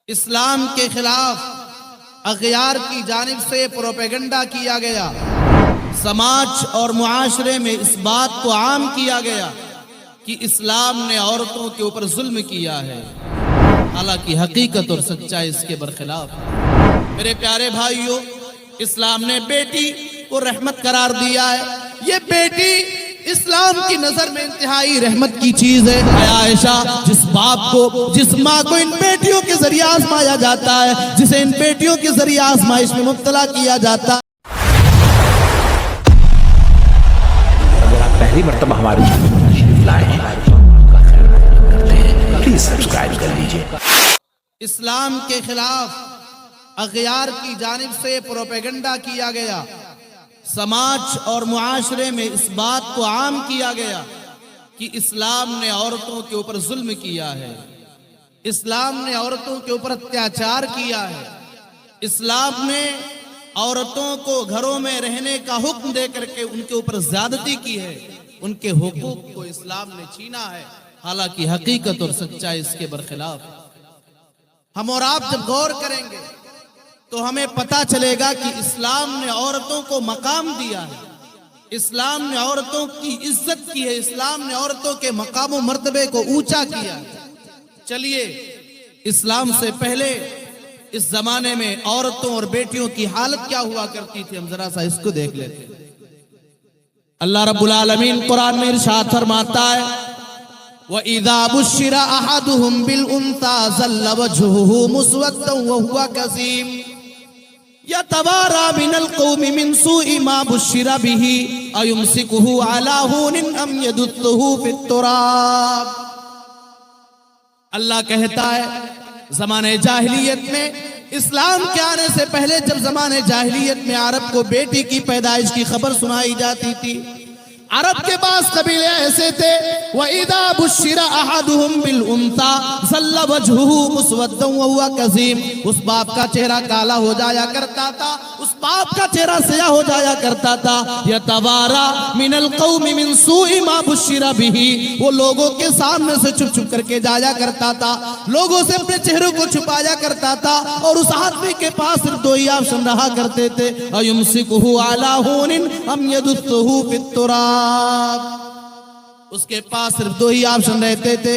اسلام کے خلاف اغیار کی جانب سے پروپیگنڈا کیا گیا، سماج اور معاشرے میں اس بات کو عام کیا گیا کہ اسلام نے عورتوں کے اوپر ظلم کیا ہے، حالانکہ حقیقت اور سچائی اس کے برخلاف۔ میرے پیارے بھائیوں، اسلام نے بیٹی کو رحمت قرار دیا ہے۔ یہ بیٹی اسلام کی نظر میں انتہائی رحمت کی چیز ہے۔ اے عائشہ، جس باپ کو، جس ماں کو ان بیٹیوں کے ذریعے آزمایا جاتا ہے، جسے ان بیٹیوں کے ذریعے آزمائش میں مبتلا کیا جاتا ہے، اگر آپ پہلی مرتبہ ہمارے چینل پر تشریف لائے ہیں کرتے ہیں، پلیز سبسکرائب کر لیجئے۔ اسلام کے خلاف اغیار کی جانب سے پروپیگنڈا کیا گیا، سماج اور معاشرے میں اس بات کو عام کیا گیا کہ اسلام نے عورتوں کے اوپر ظلم کیا ہے، اسلام نے عورتوں کے اوپر اتیاچار کیا ہے، اسلام نے عورتوں کو گھروں میں رہنے کا حکم دے کر کے ان کے اوپر زیادتی کی ہے، ان کے حقوق کو اسلام نے چھینا ہے، حالانکہ حقیقت اور سچائی اس کے برخلاف۔ ہم اور آپ جب غور کریں گے تو ہمیں پتہ چلے گا کہ اسلام نے عورتوں کو مقام دیا ہے، اسلام نے عورتوں کی عزت کی ہے، اسلام نے عورتوں کے مقام و مرتبے کو اونچا کیا ہے۔ چلیے، اسلام سے پہلے اس زمانے میں عورتوں اور بیٹیوں کی حالت کیا ہوا کرتی تھی، ہم ذرا سا اس کو دیکھ لیتے ہیں۔ اللہ رب العالمین قرآن میں ارشاد فرماتا ہے، وَإِذَا بُشِّرَ أَحَدُهُمْ بِالْأُنثَىٰ ظَلَّ وَجْهُهُ مُسْوَدًّا وَهُوَ كَظِيمٌ يَتَوَارَىٰ مِنَ الْقَوْمِ مِنْ سُوءِ مَا بُشِّرَ بِهِ أَيُمْسِكُهُ عَلَىٰ هُونٍ أَمْ يَدُسُّهُ فِي التُّرَابِ۔ اللہ کہتا ہے، زمانے جاہلیت میں، اسلام کے آنے سے پہلے جب زمانے جاہلیت میں عرب کو بیٹی کی پیدائش کی خبر سنائی جاتی تھی، عرب کے پاس قبیلے ایسے تھے، وَإِذَا بُشِّرَ أَحَدُهُمْ بِالْأُنثَىٰ ظَلَّ وَجْهُهُ مُسْوَدًّا وَهُوَ كَظِيمٌ۔ اس باپ کا چہرہ کالا ہو جایا کرتا تھا، اس باپ کا چہرہ سیاہ ہو جایا کرتا تھا۔ يَتَوَارَىٰ مِنَ الْقَوْمِ مِنْ سُوءِ مَا بُشِّرَ بِهِ، وہ لوگوں کے سامنے سے چھپ چھپ کر کے جایا کرتا تھا، لوگوں سے اپنے چہروں کو چھپایا کرتا تھا، اور اس آدمی کے پاس صرف دو ہی آپشن رہا کرتے تھے، أَيُمْسِكُهُ عَلَىٰ هُونٍ أَمْ يَدُسُّهُ فِي التُّرَابِ۔ اس کے پاس صرف دو ہی آپشن رہتے تھے،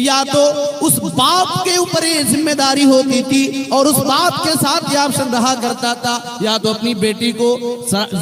یا تو اس باپ کے اوپر یہ ذمہ داری ہوتی تھی اور اس باپ کے ساتھ یہ آپشن رہا کرتا تھا، یا تو اپنی بیٹی کو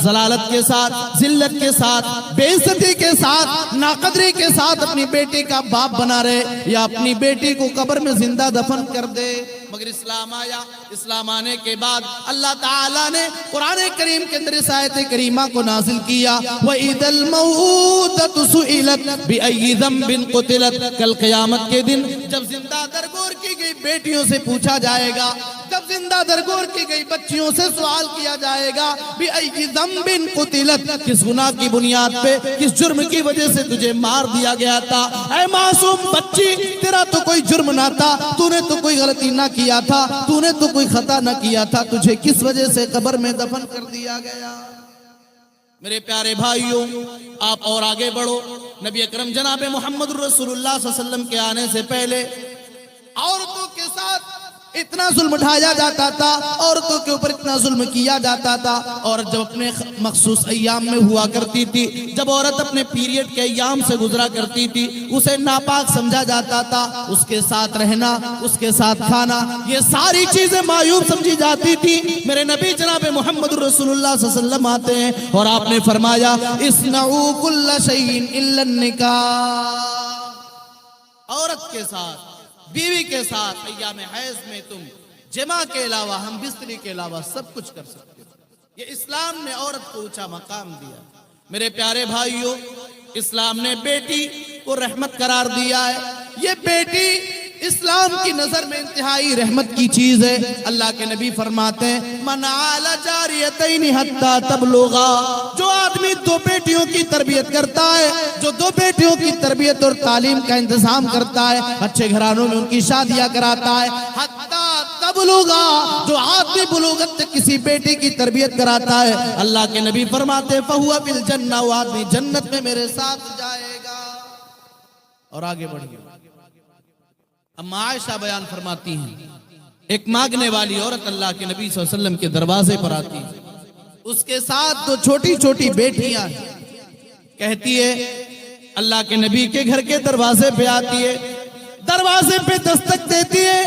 ذلالت کے ساتھ، ذلت کے ساتھ، بے عزتی کے ساتھ، ناقدری کے ساتھ اپنی بیٹی کا باپ بنا رہے، یا اپنی بیٹی کو قبر میں زندہ دفن کر دے۔ مگر اسلام آیا، اسلام آنے کے بعد اللہ تعالیٰ نے قرآن کریم کے اندر اس آیت کریمہ کو نازل کیا، وَإِذَا الْمَوْءُودَةُ سُئِلَتْ بِأَيِّ ذَنبٍ قُتِلَتْ۔ کل قیامت کے دن جب زندہ درگور کی گئی بیٹیوں سے پوچھا جائے گا، جب زندہ درگور کی گئی بچیوں سے سوال کیا جائے گا، بِأَيِّ ذَنبٍ قُتِلَتْ، کس گناہ کی بنیاد پہ، کس جرم کی وجہ سے تجھے مار دیا گیا تھا؟ اے معصوم بچی، تیرا تو کوئی جرم نہ تھا، تو نے تو کوئی غلطی نہ کیا تھا، تو نے تو کوئی خطا نہ کیا تھا، تجھے کس وجہ سے قبر میں دفن کر دیا گیا؟ میرے پیارے بھائیوں، آپ اور آگے بڑھو، نبی اکرم جناب محمد رسول اللہ صلی اللہ علیہ وسلم کے آنے سے پہلے عورتوں کے ساتھ اتنا ظلم اٹھایا جاتا تھا، عورتوں کے اوپر اتنا ظلم کیا جاتا تھا، اور جب اپنے مخصوص ایام میں ہوا کرتی تھی، جب عورت اپنے پیریڈ کے ایام سے گزرا کرتی تھی، اسے ناپاک سمجھا جاتا تھا، اس کے ساتھ رہنا، اس کے ساتھ کھانا، یہ ساری چیزیں معیوب سمجھی جاتی تھی۔ میرے نبی جناب محمد رسول اللہ صلی اللہ علیہ وسلم آتے ہیں اور آپ نے فرمایا، اصنعوا کل شیء الا النکاح، عورت کے ساتھ، بیوی کے ساتھ ایام حیض میں تم جماع کے علاوہ، ہم بستری کے علاوہ سب کچھ کر سکتے ہو۔ یہ اسلام نے عورت کو اونچا مقام دیا۔ میرے پیارے بھائیوں، اسلام نے بیٹی کو رحمت قرار دیا ہے۔ یہ بیٹی اسلام کی نظر میں انتہائی رحمت کی چیز ہے۔ اللہ کے نبی فرماتے ہیں، من عال جاریتین حتی تبلغا، جو آدمی دو بیٹیوں کی تربیت کرتا ہے، جو دو بیٹیوں کی تربیت اور تعلیم کا انتظام کرتا ہے، اچھے گھرانوں میں ان کی شادیاں کراتا ہے، حتی تبلغا، جو آدمی بلوغت تک کسی بیٹی کی تربیت کراتا ہے، اللہ کے نبی فرماتے ہیں، فہو فی الجنہ، وہ آدمی جنت میں میرے ساتھ جائے گا۔ اور آگے بڑھیے، اما عائشہ بیان فرماتی ہیں، ایک مانگنے والی عورت اللہ کے نبی صلی اللہ علیہ وسلم کے دروازے پر آتی ہے، اس کے ساتھ دو چھوٹی چھوٹی بیٹیاں ہیں۔ کہتی ہے اللہ کے نبی کے گھر کے دروازے پہ آتی ہے، دروازے پہ دستک دیتی ہے،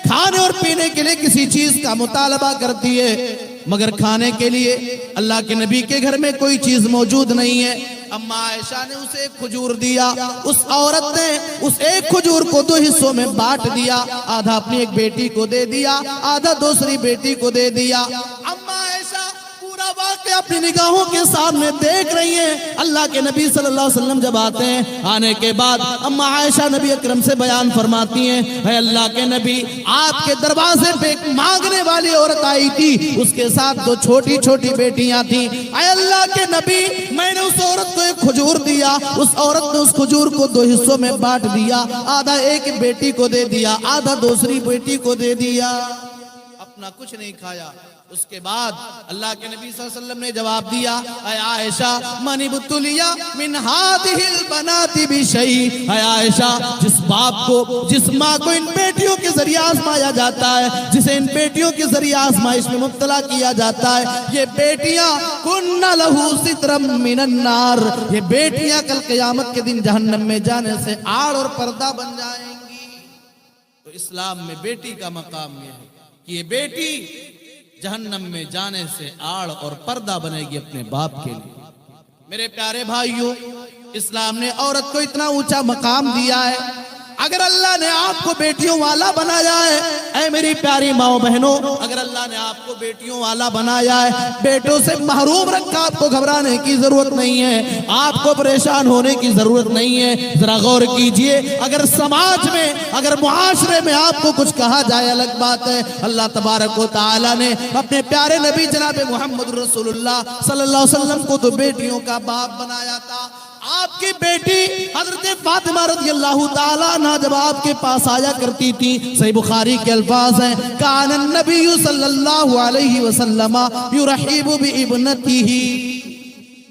کھانے اور پینے کے لیے کسی چیز کا مطالبہ کرتی ہے، مگر کھانے کے لیے اللہ کے نبی کے گھر میں کوئی چیز موجود نہیں ہے۔ اما عائشہ نے اسے ایک کھجور دیا، اس عورت نے اس ایک کھجور کو دو حصوں میں بانٹ دیا، آدھا اپنی ایک بیٹی کو دے دیا، آدھا دوسری بیٹی کو دے دیا۔ اما عائشہ پورا واقعہ اپنی نگاہوں کے سامنے دیکھ رہی ہیں۔ اللہ کے نبی صلی اللہ علیہ وسلم جب آتے ہیں، آنے کے بعد اما عائشہ نبی اکرم سے بیان فرماتی ہیں، اے اللہ کے نبی، آپ کے دروازے پہ ایک مانگنے والی عورت آئی تھی، اس کے ساتھ دو چھوٹی چھوٹی بیٹیاں تھیں۔ اے اللہ کے نبی، میں نے اس عورت کو ایک کھجور دیا، اس عورت نے اس کھجور کو دو حصوں میں بانٹ دیا، آدھا ایک بیٹی کو دے دیا، آدھا دوسری بیٹی کو دے دیا، اپنا کچھ نہیں کھایا۔ اس کے بعد اللہ کے نبی صلی اللہ علیہ وسلم نے جواب دیا، اے عائشہ، من ابتلیا من هذه البنات بشیء، اے عائشہ، جس باپ کو، جس ماں کو ان بیٹیوں کے ذریعے آزمایا جاتا ہے، جسے ان بیٹیوں کے ذریعے آزمائش میں مبتلا کیا جاتا ہے، یہ بیٹیاں کن لہ سترا من النار، یہ بیٹیاں کل قیامت کے دن جہنم میں جانے سے آڑ اور پردہ بن جائیں گی۔ تو اسلام میں بیٹی کا مقام یہ ہے کہ یہ بیٹی جہنم میں جانے سے آڑ اور پردہ بنے گی اپنے باپ کے لیے۔ میرے پیارے بھائیوں، اسلام نے عورت کو اتنا اونچا مقام دیا ہے۔ اگر اللہ نے آپ کو بیٹیوں والا بنایا ہے، اے میری پیاری ماں بہنوں، اگر اللہ نے آپ کو بیٹیوں والا بنایا ہے، بیٹوں سے محروم رکھا، آپ کو گھبرانے کی ضرورت نہیں ہے، آپ کو پریشان ہونے کی ضرورت نہیں ہے۔ ذرا غور کیجئے، اگر سماج میں، اگر معاشرے میں آپ کو کچھ کہا جائے الگ بات ہے، اللہ تبارک و تعالی نے اپنے پیارے نبی جناب محمد رسول اللہ صلی اللہ علیہ وسلم کو تو بیٹیوں کا باپ بنایا تھا۔ آپ کی بیٹی حضرت فاطمہ رضی اللہ تعالیٰ عنہ جب آپ کے پاس آیا کرتی تھی، صحیح بخاری کے الفاظ ہیں، کان النبی صلی اللہ علیہ وسلم یرحب بابنتہ،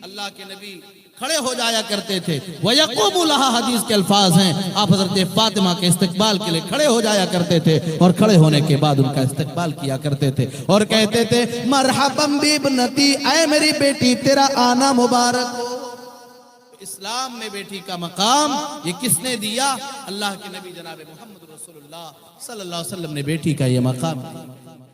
اللہ کے نبی کھڑے ہو جایا کرتے تھے، وَيَقُومُ لَهَا، حدیث کے الفاظ ہیں، آپ حضرت فاطمہ کے استقبال کے لئے کھڑے ہو جایا کرتے تھے، اور کھڑے ہونے کے بعد ان کا استقبال کیا کرتے تھے اور کہتے تھے، مرحباً بابنتی، اے میری بیٹی، تیرا آنا مبارک ہو۔ اسلام میں بیٹی کا مقام یہ کس نے دیا؟ اللہ کے نبی جناب محمد رسول اللہ صلی اللہ علیہ وسلم نے بیٹی کا یہ مقام دیا۔